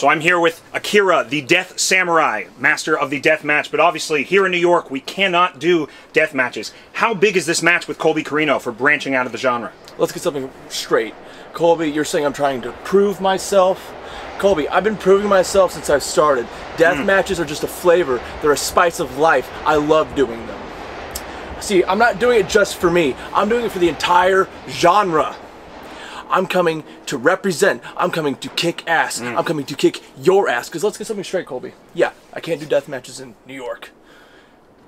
So I'm here with Akira, the Death Samurai, master of the death match. But obviously, here in New York, we cannot do death matches. How big is this match with Colby Carino for branching out of the genre? Let's get something straight. Colby, you're saying I'm trying to prove myself? Colby, I've been proving myself since I've started. Death matches are just a flavor. They're a spice of life. I love doing them. See, I'm not doing it just for me. I'm doing it for the entire genre. I'm coming to represent. I'm coming to kick ass. I'm coming to kick your ass. Because let's get something straight, Colby. Yeah, I can't do death matches in New York.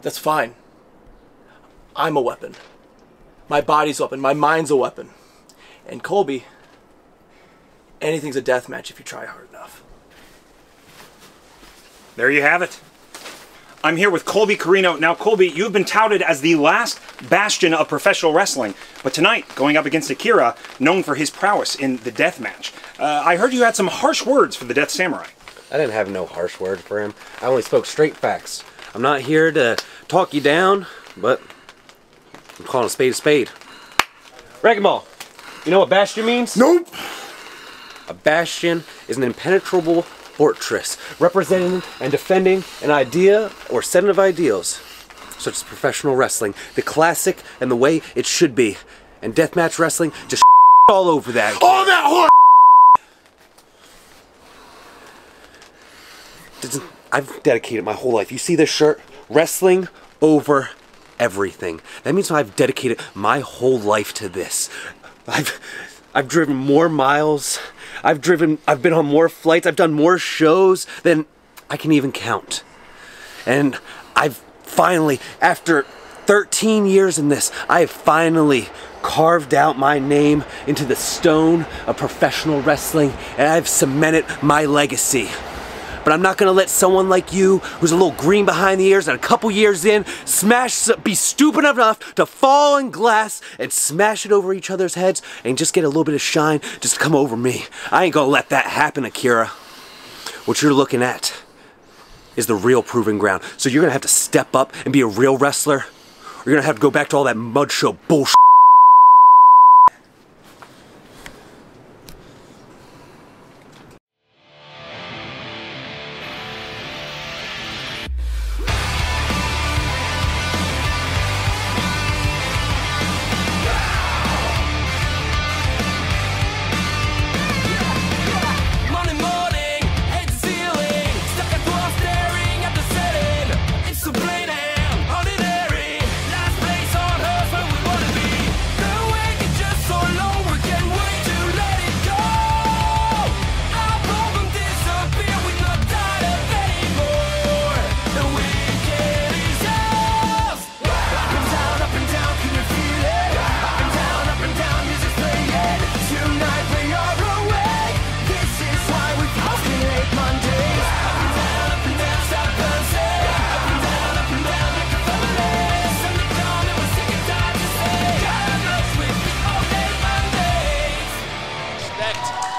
That's fine. I'm a weapon. My body's a weapon. My mind's a weapon. And Colby, anything's a death match if you try hard enough. There you have it. I'm here with Colby Carino. Now, Colby, you've been touted as the last bastion of professional wrestling, but tonight, going up against Akira, known for his prowess in the death match. I heard you had some harsh words for the Death Samurai. I didn't have no harsh word for him. I only spoke straight facts. I'm not here to talk you down, but I'm calling a spade. Wrecking Ball, you know what bastion means? Nope. A bastion is an impenetrable fortress, representing and defending an idea or set of ideals, such as professional wrestling, the classic and the way it should be. And deathmatch wrestling, just all over that. All that horse. I've dedicated my whole life. You see this shirt? Wrestling over everything. That means I've dedicated my whole life to this. I've driven more miles. I've been on more flights. I've done more shows than I can even count. And I've finally, after 13 years in this, I have finally carved out my name into the stone of professional wrestling, and I've cemented my legacy. But I'm not gonna let someone like you, who's a little green behind the ears and a couple years in, be stupid enough to fall in glass and smash it over each other's heads and just get a little bit of shine just to come over me. I ain't gonna let that happen, Akira. What you're looking at is the real proving ground. So you're gonna have to step up and be a real wrestler, or you're gonna have to go back to all that mud show bullshit.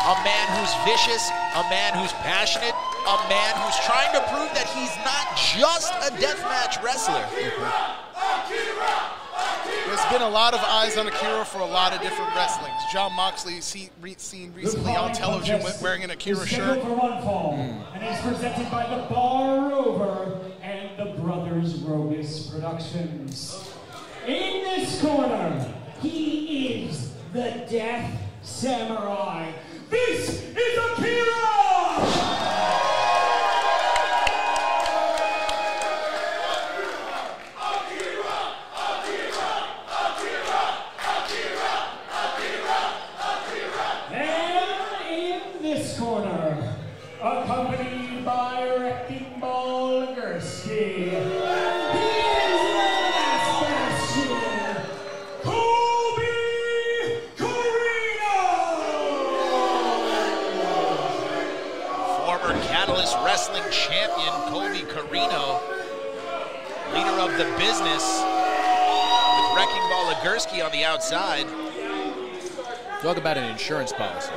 A man who's vicious, a man who's passionate, a man who's trying to prove that he's not just a deathmatch wrestler. There's been a lot of eyes on Akira for a lot of different wrestlings. John Moxley seen recently on television wearing an Akira shirt. And it's presented by the Bar Rover and the Brothers Rogus Productions. In this corner, he is the Death Samurai. This is Akira! And in this corner, accompanied by Wrecking Ball Gursky, he is the last bastion, Colby Carino! Former Catalyst Wrestling champion Colby Carino, leader of the business, with Wrecking Ball Gursky on the outside. Talk about an insurance policy.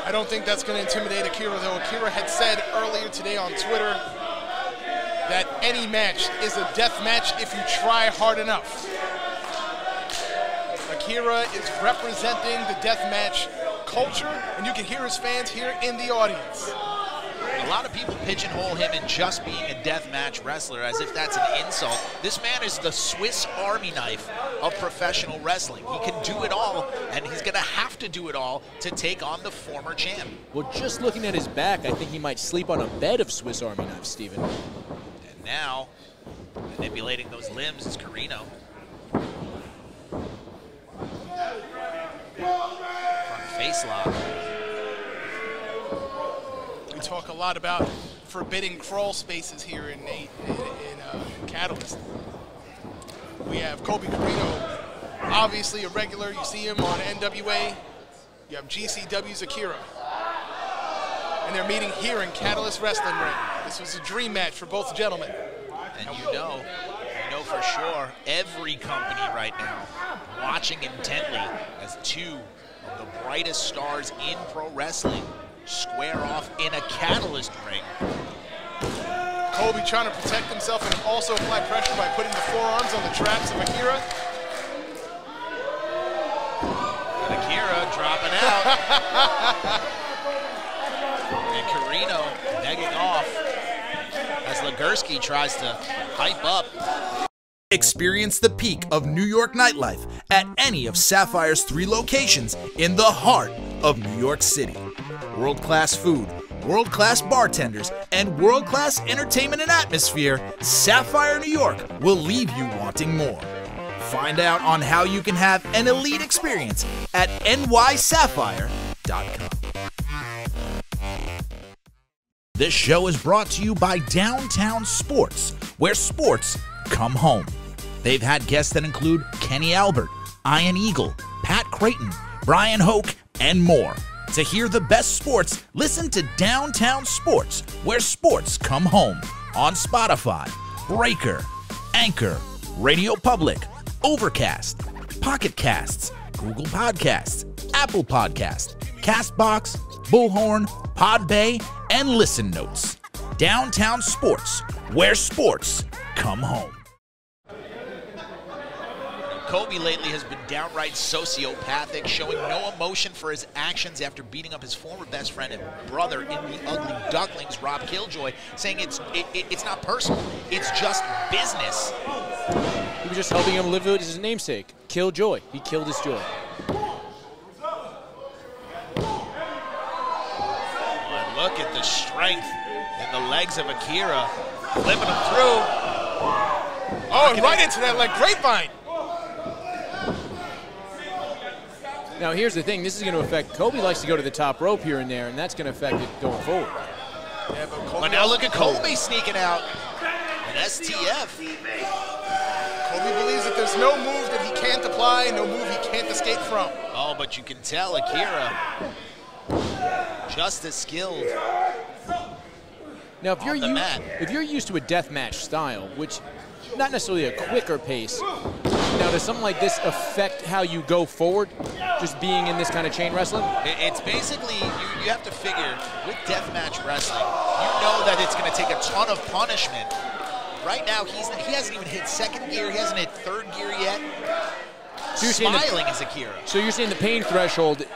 I don't think that's going to intimidate Akira, though. Akira had said earlier today on Twitter that any match is a death match if you try hard enough. Akira is representing the death match culture, and you can hear his fans here in the audience. A lot of people pigeonhole him in just being a deathmatch wrestler as if that's an insult. This man is the Swiss Army knife of professional wrestling. He can do it all, and he's going to have to do it all to take on the former champ. Well, just looking at his back, I think he might sleep on a bed of Swiss Army knives, Steven. And now, manipulating those limbs is Carino. Front face lock. We talk a lot about forbidding crawl spaces here in Catalyst. We have Colby Carino, obviously a regular. You see him on NWA. You have GCW's Akira. And they're meeting here in Catalyst Wrestling Ring. This was a dream match for both gentlemen. And you know for sure, every company right now watching intently as two of the brightest stars in pro wrestling square off in a Catalyst ring. Colby trying to protect himself and also apply pressure by putting the forearms on the traps of Akira. And Akira dropping out. And Carino begging off as Legursky tries to hype up. Experience the peak of New York nightlife at any of Sapphire's 3 locations in the heart of New York City. World-class food, world-class bartenders, and world-class entertainment and atmosphere, Sapphire New York will leave you wanting more. Find out on how you can have an elite experience at nysapphire.com. This show is brought to you by Downtown Sports, where sports come home. They've had guests that include Kenny Albert, Ian Eagle, Pat Creighton, Brian Hoke, and more. To hear the best sports, listen to Downtown Sports, where sports come home, on Spotify, Breaker, Anchor, Radio Public, Overcast, Pocket Casts, Google Podcasts, Apple Podcasts, Castbox, Bullhorn, Podbay, and Listen Notes. Downtown Sports, where sports come home. Colby lately has been downright sociopathic, showing no emotion for his actions after beating up his former best friend and brother in the Ugly Ducklings, Rob Killjoy, saying it's not personal, it's just business. He was just helping him live with his namesake, Killjoy. He killed his joy. And look at the strength in the legs of Akira, flipping him through. Oh, and right into that like grapevine. Now, here's the thing. This is going to affect. Colby likes to go to the top rope here and there, and that's going to affect it going forward. Yeah, but now look at Colby sneaking out. An STF. Colby believes that there's no move that he can't apply, no move he can't escape from. Oh, but you can tell Akira just as skilled. Now, if you're used to a deathmatch style, which not necessarily a quicker pace, now does something like this affect how you go forward, just being in this kind of chain wrestling? It's basically, you have to figure, with deathmatch wrestling, you know that it's going to take a ton of punishment. Right now, he hasn't even hit second gear, he hasn't hit third gear yet. So smiling is Akira. So you're saying the pain threshold,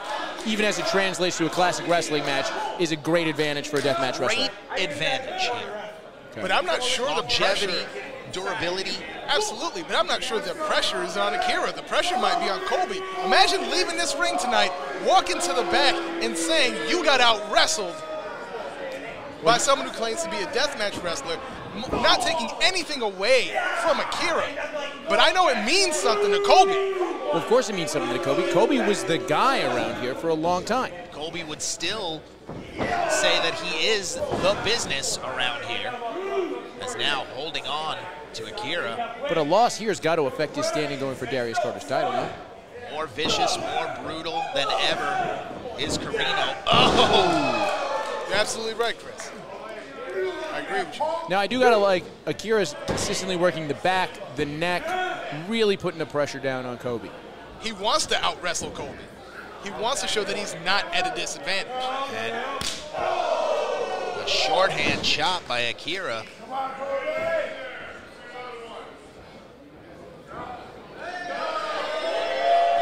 even as it translates to a classic wrestling match, is a great advantage for a deathmatch wrestler? Great advantage here. Okay. But I'm not sure longevity, the pressure. Durability. Absolutely, but I'm not sure the pressure is on Akira. The pressure might be on Colby. Imagine leaving this ring tonight, walking to the back, and saying you got out-wrestled by someone who claims to be a deathmatch wrestler, not taking anything away from Akira. But I know it means something to Colby. Well, of course it means something to Colby. Colby was the guy around here for a long time. Colby would still say that he is the business around here, as now holding on to Akira. But a loss here has got to affect his standing going for Darius Carter's title, no? More vicious, more brutal than ever is Carino. Oh! You're absolutely right, Chris. I agree with you. Now, I do got to like Akira's consistently working the back, the neck, really putting the pressure down on Colby. He wants to out-wrestle Colby. He wants to show that he's not at a disadvantage. And a shorthand chop by Akira. And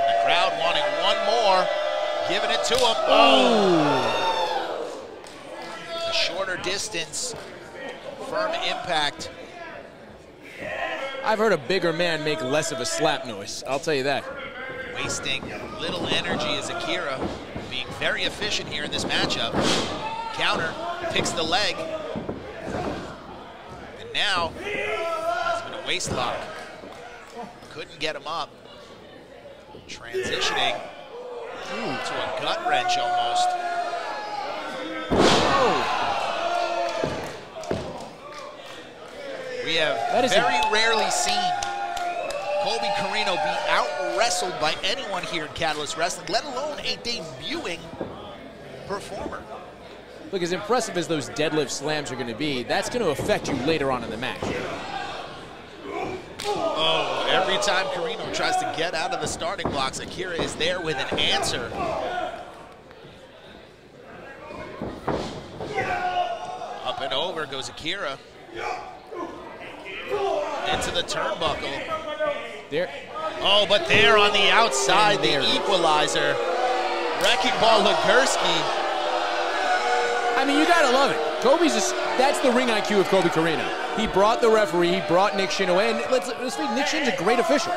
the crowd wanting one more. giving it to him. Oh! The shorter distance, firm impact. I've heard a bigger man make less of a slap noise. I'll tell you that. Wasting little energy as Akira, being very efficient here in this matchup. Counter, picks the leg. And now, it's been a waist lock. Couldn't get him up. Transitioning to a gut wrench almost. We have very rarely seen Colby Corino be out-wrestled by anyone here in Catalyst Wrestling, let alone a debuting performer. Look, as impressive as those deadlift slams are going to be, that's going to affect you later on in the match. Oh, every time Corino tries to get out of the starting blocks, Akira is there with an answer. Up and over goes Akira. Into the turnbuckle. There. Oh, but there on the outside, the equalizer. Wrecking Ball Legursky. I mean, you gotta love it. That's the ring IQ of Colby Corino. He brought the referee, he brought Nick Shin away, and let's face Nick Shin's a great official.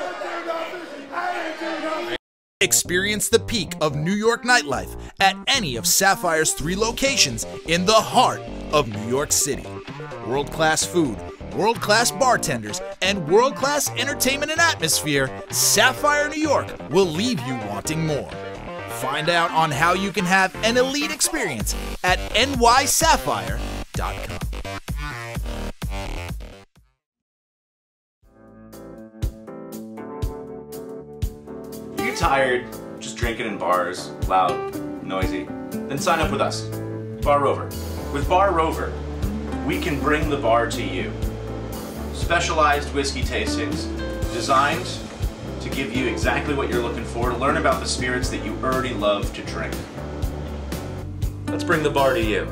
Experience the peak of New York nightlife at any of Sapphire's 3 locations in the heart of New York City. World-class food, world-class bartenders, and world-class entertainment and atmosphere, Sapphire New York will leave you wanting more. Find out on how you can have an elite experience at nysapphire.com. If you're tired, just drinking in bars, loud, noisy, then sign up with us, Bar Rover. With Bar Rover, we can bring the bar to you. Specialized whiskey tastings designed to give you exactly what you're looking for, to learn about the spirits that you already love to drink. Let's bring the bar to you.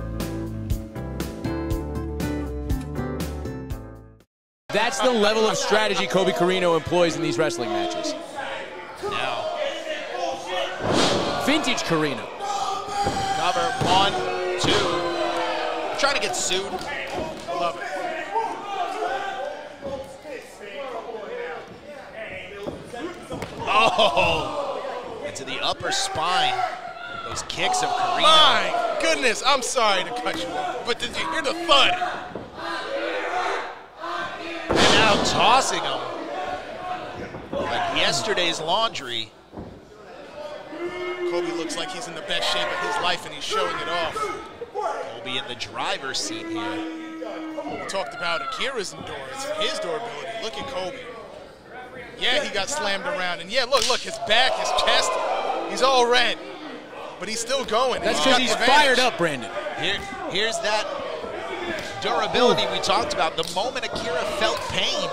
That's the level of strategy Colby Corino employs in these wrestling matches. Now. Vintage Corino. Cover, 1, 2. I'm trying to get sued. Love it. Oh! Into the upper spine. Those kicks of Corino. My goodness, I'm sorry to cut you off, but did you hear the thud? And now tossing him. Like yesterday's laundry. Colby looks like he's in the best shape of his life, and he's showing it off. Colby in the driver's seat here. We talked about Akira's endurance and his durability. Look at Colby. Yeah, he got slammed around, and yeah, look, his back, his chest, he's all red, but he's still going. That's because he's fired up, Brandon. Here's that durability we talked about. The moment Akira felt pain,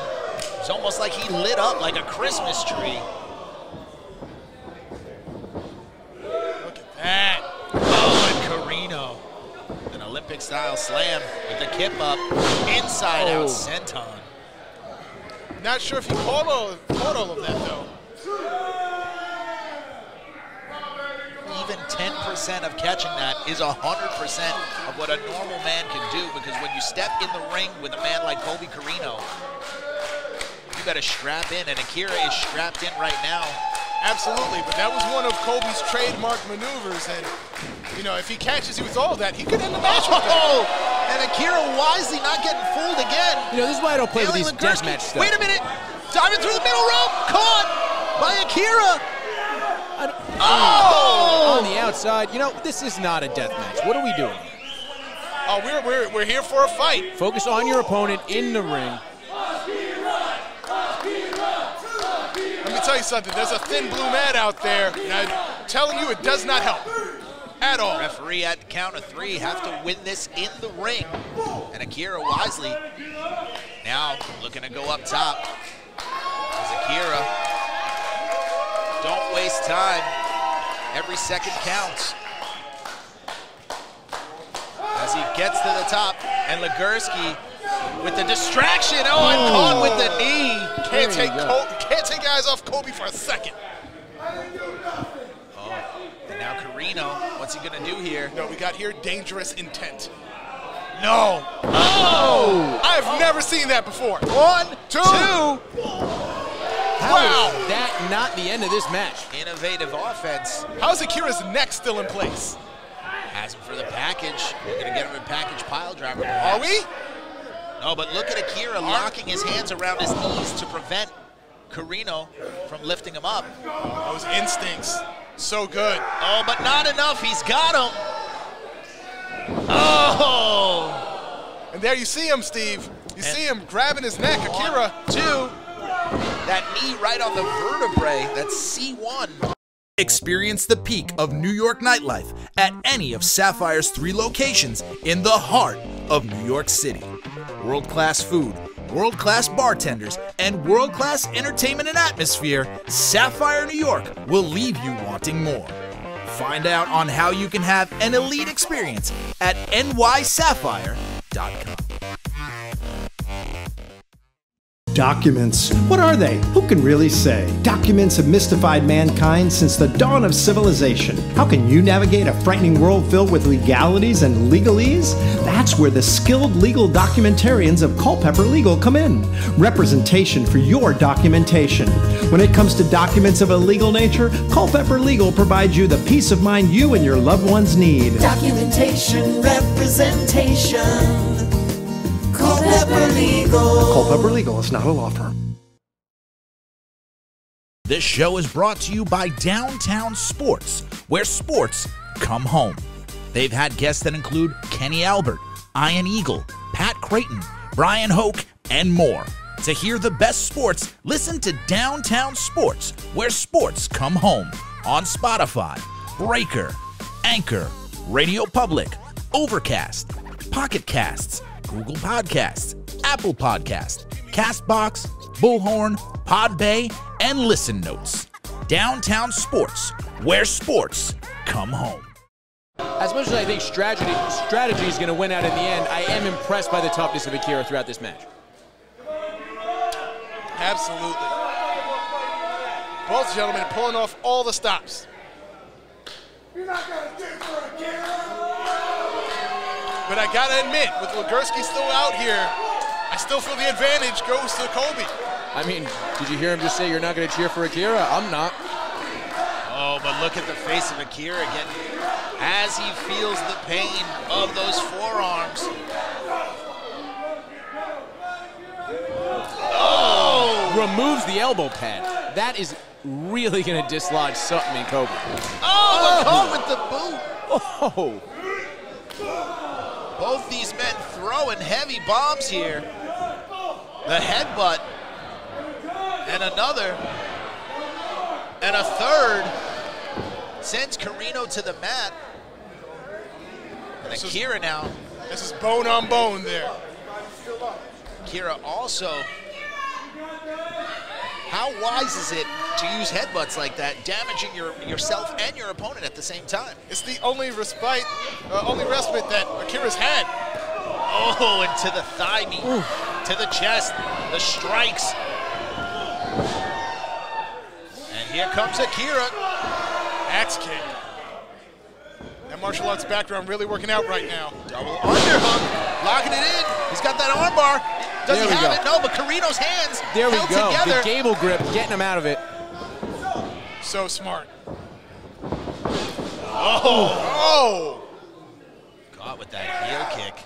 it's almost like he lit up like a Christmas tree. Look at that. Oh, and Corino. An Olympic-style slam with the kip up, inside-out senton. Not sure if he caught all of that, though. Even 10% of catching that is 100% of what a normal man can do, because when you step in the ring with a man like Colby Corino, you better strap in, and Akira is strapped in right now. Absolutely, but that was one of Colby's trademark maneuvers, and, you know, if he catches you with all that, he could end the match with that. And Akira wisely not getting fooled again. You know, this is why I don't play with these deathmatch stuff. Wait a minute! Diving through the middle rope! Caught by Akira! On the outside. You know, this is not a death match. What are we doing? Oh, we're here for a fight. Focus on your opponent in the ring. Let me tell you something. There's a thin blue mat out there, and I'm telling you, it does not help at all. Referee at the count of 3 have to win this in the ring. And Akira wisely now looking to go up top. There's Akira. Don't waste time. Every second counts. As he gets to the top, and Legursky with the distraction. Oh, and caught with the knee. Can't take eyes off Colby for a second. Oh, and now Corino Carino. What's he gonna do here? No, we got here dangerous intent. No. Oh! I've never seen that before. 1, 2. How is that not the end of this match? Innovative offense. How's Akira's neck still in place? Has him for the package. We're gonna get him in package pile driver. Are we? No, but look at Akira locking his hands around his knees to prevent Carino from lifting him up. Those instincts, so good. Oh, but not enough. He's got him. Oh! And there you see him, Steve. You see him grabbing his neck, Akira. 2. That knee right on the vertebrae. That's C1. Experience the peak of New York nightlife at any of Sapphire's 3 locations in the heart of New York City. World-class food, world-class bartenders, and world-class entertainment and atmosphere, Sapphire New York will leave you wanting more. Find out on how you can have an elite experience at nysapphire.com. Documents. What are they? Who can really say? Documents have mystified mankind since the dawn of civilization. How can you navigate a frightening world filled with legalities and legalese? That's where the skilled legal documentarians of Culpeper Legal come in. Representation for your documentation. When it comes to documents of a legal nature, Culpeper Legal provides you the peace of mind you and your loved ones need. Documentation, representation. Culpeper Legal. Culpeper Legal is not a law firm. This show is brought to you by Downtown Sports, where sports come home. They've had guests that include Kenny Albert, Ian Eagle, Pat Creighton, Brian Hoke, and more. To hear the best sports, listen to Downtown Sports, where sports come home, on Spotify, Breaker, Anchor, Radio Public, Overcast, Pocket Casts, Google Podcasts, Apple Podcasts, CastBox, Bullhorn, Podbay, and Listen Notes. Downtown Sports, where sports come home. As much as I think strategy is going to win out in the end, I am impressed by the toughness of Akira throughout this match. Absolutely. Both gentlemen pulling off all the stops. You're not going to dig for Akira. But I got to admit, with Legursky still out here, I still feel the advantage goes to Colby. I mean, did you hear him just say you're not going to cheer for Akira? I'm not. Oh, but look at the face of Akira again as he feels the pain of those forearms. Oh! Removes the elbow pad. That is really going to dislodge something in Kobe. Oh, the caught with the boot. Oh! Both these men throwing heavy bombs here. The headbutt. And another. And a third. Sends Carino to the mat. And Akira now. This is bone on bone there. Akira also. How wise is it to use headbutts like that, damaging yourself and your opponent at the same time? It's the only respite that Akira's had. Oh, and to the thigh meat, to the chest, the strikes. And here comes Akira. Axe kick. That martial arts background really working out right now. Double underhook, locking it in. He's got that armbar. Does he have it? No, but Carino's hands there we held go. together. The gable grip, getting him out of it. So smart. Oh! Caught with that heel kick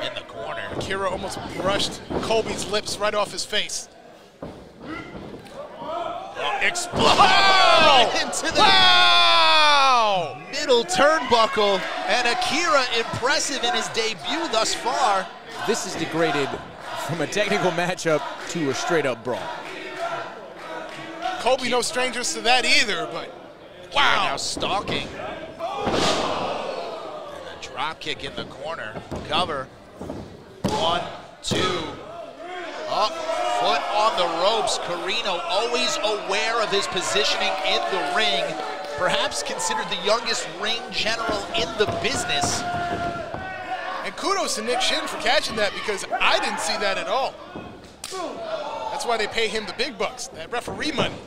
in the corner. Akira almost brushed Colby's lips right off his face. Explode into the middle turnbuckle, and Akira impressive in his debut thus far. This is degraded from a technical matchup to a straight-up brawl. Colby no strangers to that either, but wow. Now stalking. And a drop kick in the corner. Cover. 1, 2. Up, foot on the ropes. Carino always aware of his positioning in the ring. Perhaps considered the youngest ring general in the business. And kudos to Nick Shin for catching that, because I didn't see that at all. That's why they pay him the big bucks, that referee money.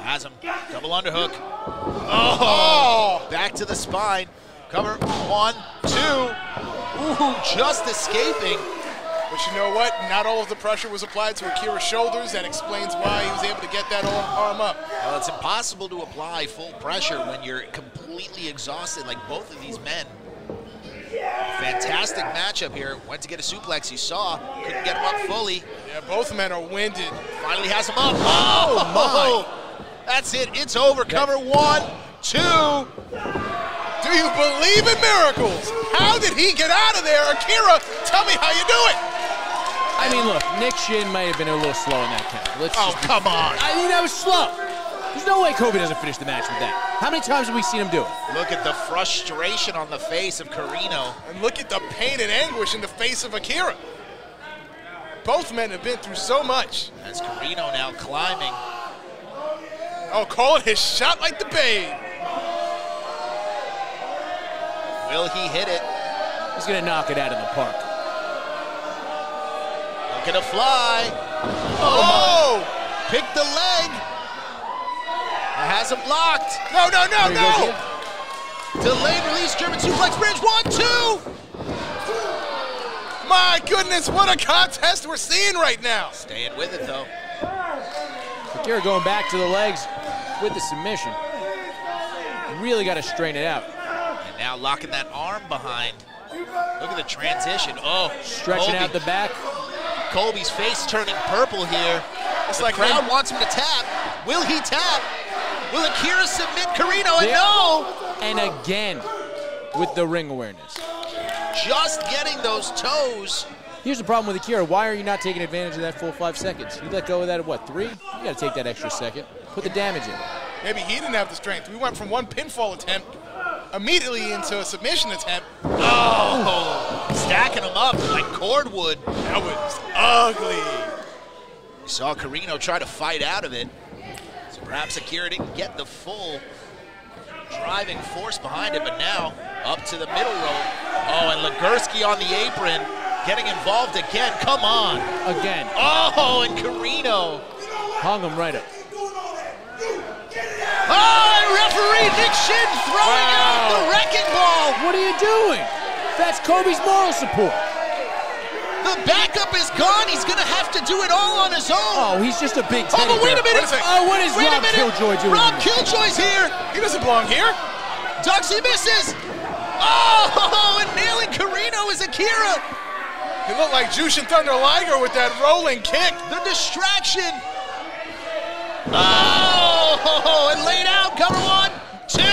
Has him. Double underhook. Oh! Back to the spine. Cover 1, 2. Ooh, just escaping. But you know what? Not all of the pressure was applied to Akira's shoulders. That explains why he was able to get that arm up. Well, it's impossible to apply full pressure when you're completely exhausted like both of these men. Fantastic matchup here. Went to get a suplex. You saw. Couldn't get him up fully. Yeah, both men are winded. Finally has him up. Oh, my. That's it. It's over. Cover 1, 2. Do you believe in miracles? How did he get out of there? Akira, tell me how you do it. I mean, look, Nick Shin might have been a little slow in that count. Come on. I mean, that was slow. There's no way Kobe doesn't finish the match with that. How many times have we seen him do it? Look at the frustration on the face of Carino. And look at the pain and anguish in the face of Akira. Both men have been through so much. As Carino now climbing. Oh, calling his shot like the babe. Will he hit it? He's going to knock it out of the park. Look at a fly. Oh! Pick the leg. Has him blocked. No. Delayed release German suplex bridge. 1, 2. My goodness, what a contest we're seeing right now. Staying with it, though. Akira going back to the legs with the submission. Really got to strain it out. And now locking that arm behind. Look at the transition. Oh, stretching out the back. Colby's face turning purple here. It's like the crowd wants him to tap. Will he tap? Will Akira submit Carino? And no! And again with the ring awareness. Just getting those toes. Here's the problem with Akira. Why are you not taking advantage of that full 5 seconds? You let go of that at what, 3? You got to take that extra second. Put the damage in. Maybe he didn't have the strength. We went from one pinfall attempt immediately into a submission attempt. Oh! Stacking him up like cordwood. That was ugly. We saw Carino try to fight out of it. So perhaps Akira didn't get the full driving force behind it, but now up to the middle rope. Oh, and Legursky on the apron, getting involved again. Come on. Again. Oh, and Carino. Hung him right up. Oh, and referee Nick Shin throwing out the wrecking ball. What are you doing? That's Kobe's moral support. The backup is gone. He's going to have to do it all on his own. Oh, he's just a big teddy but wait a minute. Oh, what is Rob Killjoy doing? Rob Killjoy's here. He doesn't belong here. Duxie misses. Oh, and nailing Carino is Akira. He looked like Jushin Thunder Liger with that rolling kick. The distraction. Oh, and laid out. Cover 1, 2,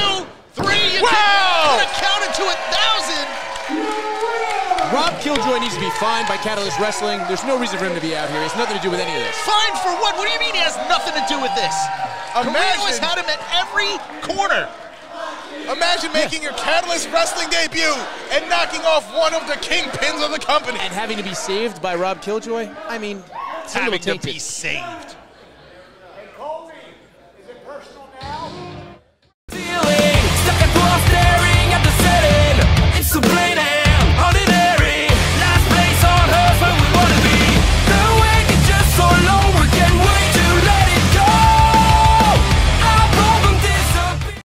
3. Wow! You count it to 1,000. Rob Killjoy needs to be fined by Catalyst Wrestling. There's no reason for him to be out here. It has nothing to do with any of this. Fined for what? What do you mean he has nothing to do with this? Carino has had him at every corner. Imagine making your Catalyst Wrestling debut and knocking off one of the kingpins of the company. And having to be saved by Rob Killjoy? I mean, having to be saved.